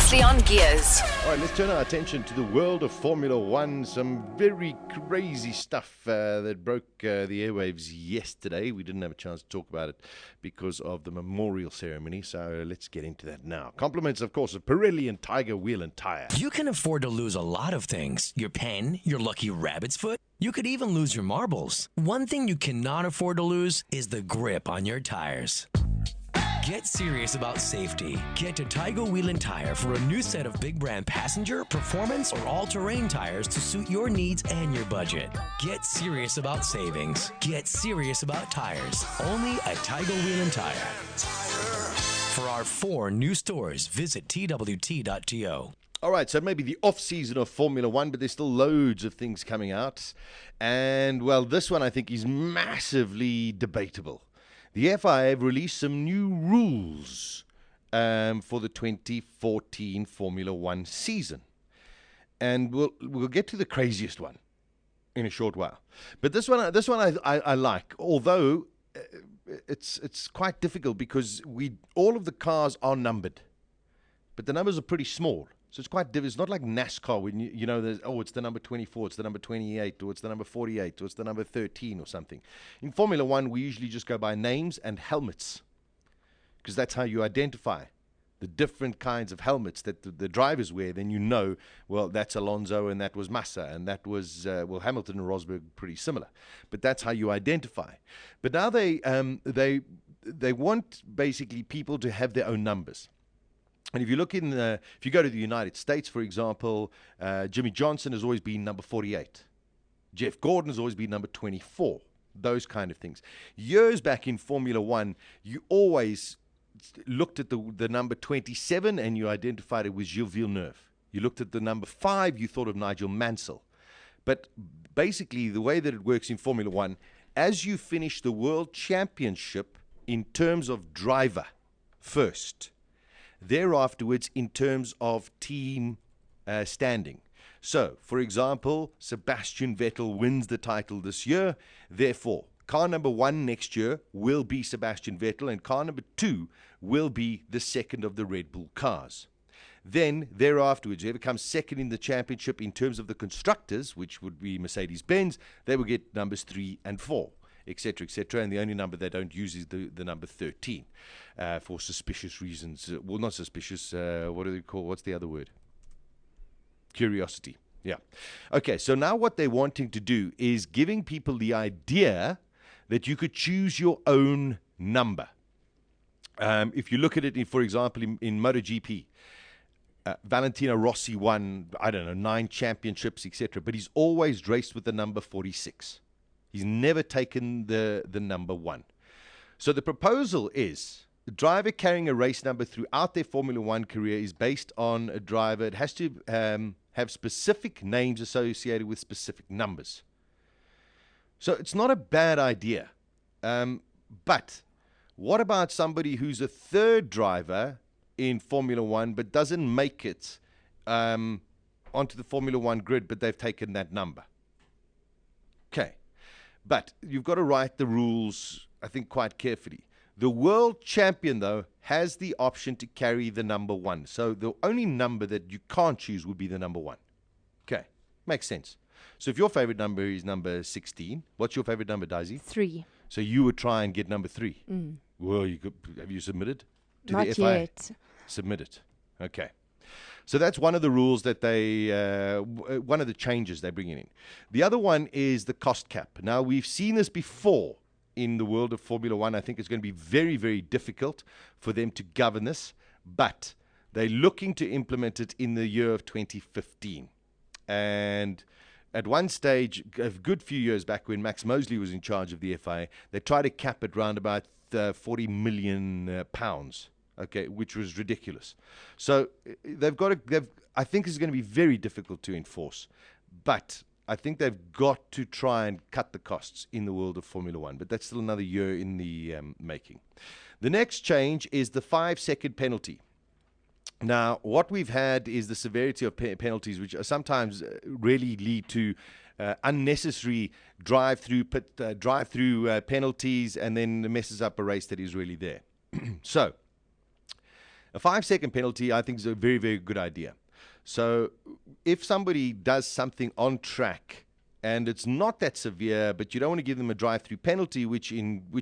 Previously on Gears. All right, let's turn our attention to the world of Formula One. Some very crazy stuff that broke the airwaves yesterday. We didn't have a chance to talk about it because of the memorial ceremony, so let's get into that now. Compliments, of course, of Pirelli and Tiger Wheel and Tire. You can afford to lose a lot of things. Your pen, your lucky rabbit's foot. You could even lose your marbles. One thing you cannot afford to lose is the grip on your tires. Get serious about safety. Get to Tiger Wheel and Tire for a new set of big brand passenger, performance, or all-terrain tires to suit your needs and your budget. Get serious about savings. Get serious about tires. Only at Tiger Wheel and Tire. For our 4 new stores, visit twt.to. All right, so maybe the off-season of Formula One, but there's still loads of things coming out. And, well, this one I think is massively debatable. The FIA have released some new rules for the 2014 Formula One season. And we'll get to the craziest one in a short while. But this one I like, although it's quite difficult because all of the cars are numbered, but the numbers are pretty small. So it's quite difficult. It's not like NASCAR when you know there's, it's the number 24, it's the number 28, or it's the number 48, or it's the number 13 or something. In Formula One, we usually just go by names and helmets because that's how you identify the different kinds of helmets that the drivers wear. Then you know, well, that's Alonso and that was Massa and that was, Hamilton and Rosberg, pretty similar. But that's how you identify. But now they want basically people to have their own numbers. And if you look if you go to the United States, for example, Jimmy Johnson has always been number 48. Jeff Gordon has always been number 24. Those kind of things. Years back in Formula One, you always looked at the number 27 and you identified it with Gilles Villeneuve. You looked at the number 5, you thought of Nigel Mansell. But basically, the way that it works in Formula One, as you finish the World Championship in terms of driver first, thereafterwards in terms of team standing. So, for example, Sebastian Vettel wins the title this year. Therefore, car number 1 next year will be Sebastian Vettel, and car number 2 will be the second of the Red Bull cars. Then, thereafterwards, whoever comes second in the championship in terms of the constructors, which would be Mercedes-Benz, they will get numbers 3 and 4. Etc., etc., and the only number they don't use is the number 13 for suspicious reasons. Well, not suspicious. What do they call? What's the other word? Curiosity. Yeah. Okay. So now what they're wanting to do is giving people the idea that you could choose your own number. If you look at it, for example, in MotoGP, Valentino Rossi won 9 championships, etc., but he's always raced with the number 46. He's never taken the number 1. So the proposal is the driver carrying a race number throughout their Formula One career is based on a driver. It has to have specific names associated with specific numbers. So it's not a bad idea. But what about somebody who's a third driver in Formula One but doesn't make it onto the Formula One grid, but they've taken that number? Okay. But you've got to write the rules, I think, quite carefully. The world champion, though, has the option to carry the number 1. So the only number that you can't choose would be the number 1. Okay, makes sense. So if your favorite number is number 16, what's your favorite number, Daisy? 3. So you would try and get number 3. Well, have you submitted to the FIA? Not yet. Submit it. Okay. So that's one of the rules that one of the changes they're bringing in. The other one is the cost cap. Now, we've seen this before in the world of Formula One. I think it's going to be very, very difficult for them to govern this, but they're looking to implement it in the year of 2015. And at one stage, a good few years back when Max Mosley was in charge of the FIA, they tried to cap it around about 40 million pounds. Okay, which was ridiculous. So I think it's going to be very difficult to enforce, but I think they've got to try and cut the costs in the world of Formula One, but that's still another year in the making. The next change is the 5-second penalty. Now, what we've had is the severity of penalties, which sometimes really lead to unnecessary drive-through penalties, and then messes up a race that is really there. So, A 5-second penalty, I think, is a very, very good idea. So if somebody does something on track and it's not that severe, but you don't want to give them a drive-through penalty, which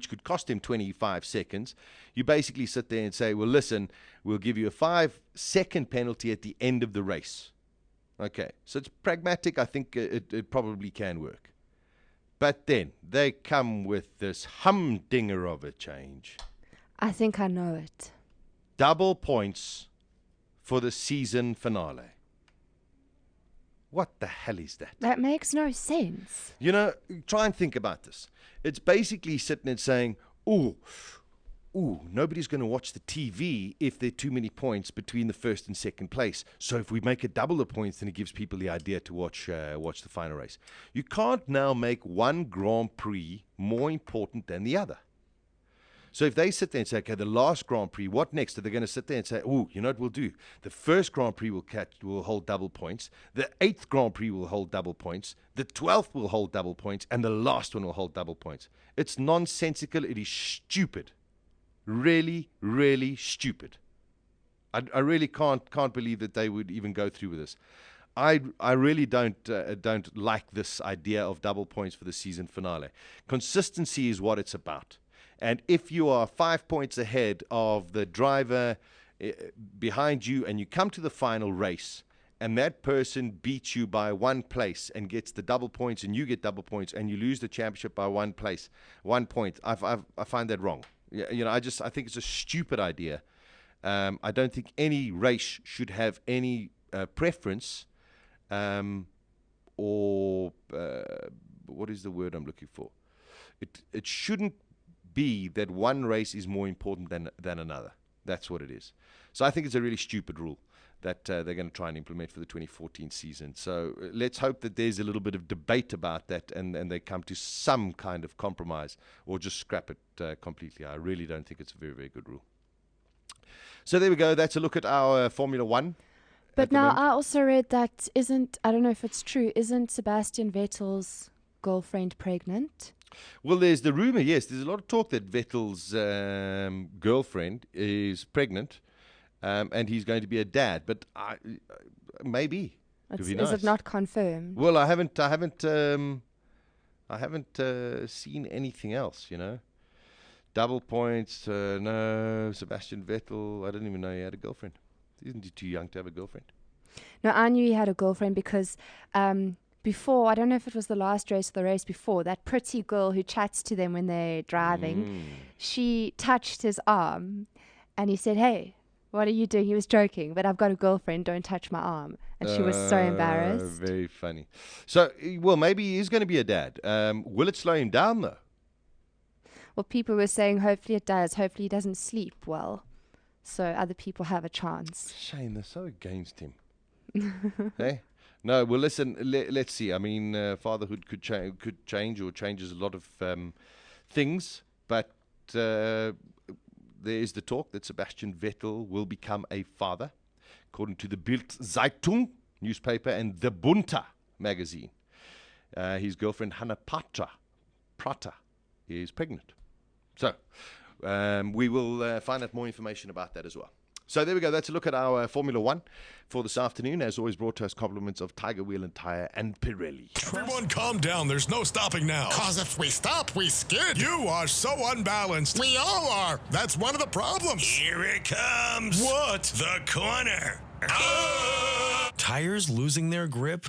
could cost them 25 seconds, you basically sit there and say, well, listen, we'll give you a 5-second penalty at the end of the race. Okay, so it's pragmatic. I think it probably can work. But then they come with this humdinger of a change. I think I know it. Double points for the season finale. What the hell is that? That makes no sense. You know, try and think about this. It's basically sitting and saying, ooh, nobody's going to watch the TV if there are too many points between the first and second place. So if we make it double the points, then it gives people the idea to watch the final race. You can't now make one Grand Prix more important than the other. So if they sit there and say, okay, the last Grand Prix, what next? Are they going to sit there and say, oh, you know what we'll do? The first Grand Prix will hold double points. The 8th Grand Prix will hold double points. The 12th will hold double points. And the last one will hold double points. It's nonsensical. It is stupid. Really, really stupid. I really can't believe that they would even go through with this. I really don't like this idea of double points for the season finale. Consistency is what it's about. And if you are 5 points ahead of the driver behind you and you come to the final race and that person beats you by 1 place and gets the double points and you get double points and you lose the championship by 1 point, I find that wrong. You know, I think it's a stupid idea. I don't think any race should have any preference or what is the word I'm looking for? It shouldn't be that one race is more important than another. That's what it is. So I think it's a really stupid rule that they're going to try and implement for the 2014 season. So let's hope that there's a little bit of debate about that and they come to some kind of compromise or just scrap it completely. I really don't think it's a very, very good rule. So there we go. That's a look at our Formula One. But now I also read that I don't know if it's true, isn't Sebastian Vettel's girlfriend pregnant? Well, there's the rumor, yes. There's a lot of talk that Vettel's girlfriend is pregnant and he's going to be a dad. But maybe. Could be nice. Is it not confirmed? Well, I haven't seen anything else, you know. Double points, no. Sebastian Vettel, I didn't even know he had a girlfriend. Isn't he too young to have a girlfriend? No, I knew he had a girlfriend because before, I don't know if it was the last race or the race before, that pretty girl who chats to them when they're driving, she touched his arm and he said, hey, what are you doing? He was joking, but I've got a girlfriend, don't touch my arm. And she was so embarrassed. Very funny. So, well, maybe he is going to be a dad. Will it slow him down, though? Well, people were saying hopefully it does. Hopefully he doesn't sleep well, so other people have a chance. Shame, they're so against him. Hey? No, well, listen, let's see. I mean, fatherhood could change or changes a lot of things, but there is the talk that Sebastian Vettel will become a father, according to the Bild Zeitung newspaper and the Bunta magazine. His girlfriend, Hannah Prata, is pregnant. So we will find out more information about that as well. So there we go. That's a look at our Formula One for this afternoon. As always, brought to us compliments of Tiger Wheel and Tire and Pirelli. Everyone calm down. There's no stopping now. Cause if we stop, we skid. You are so unbalanced. We all are. That's one of the problems. Here it comes. What? The corner. Tires losing their grip?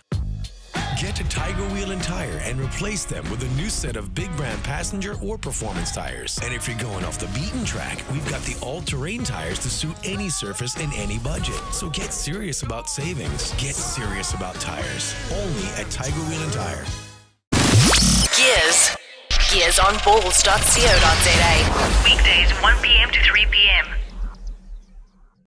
Get to Tiger Wheel and Tire and replace them with a new set of big brand passenger or performance tires. And if you're going off the beaten track, we've got the all-terrain tires to suit any surface and any budget. So get serious about savings. Get serious about tires. Only at Tiger Wheel and Tire. Gears on balls.co.za. Weekdays 1 p.m. to 3 p.m.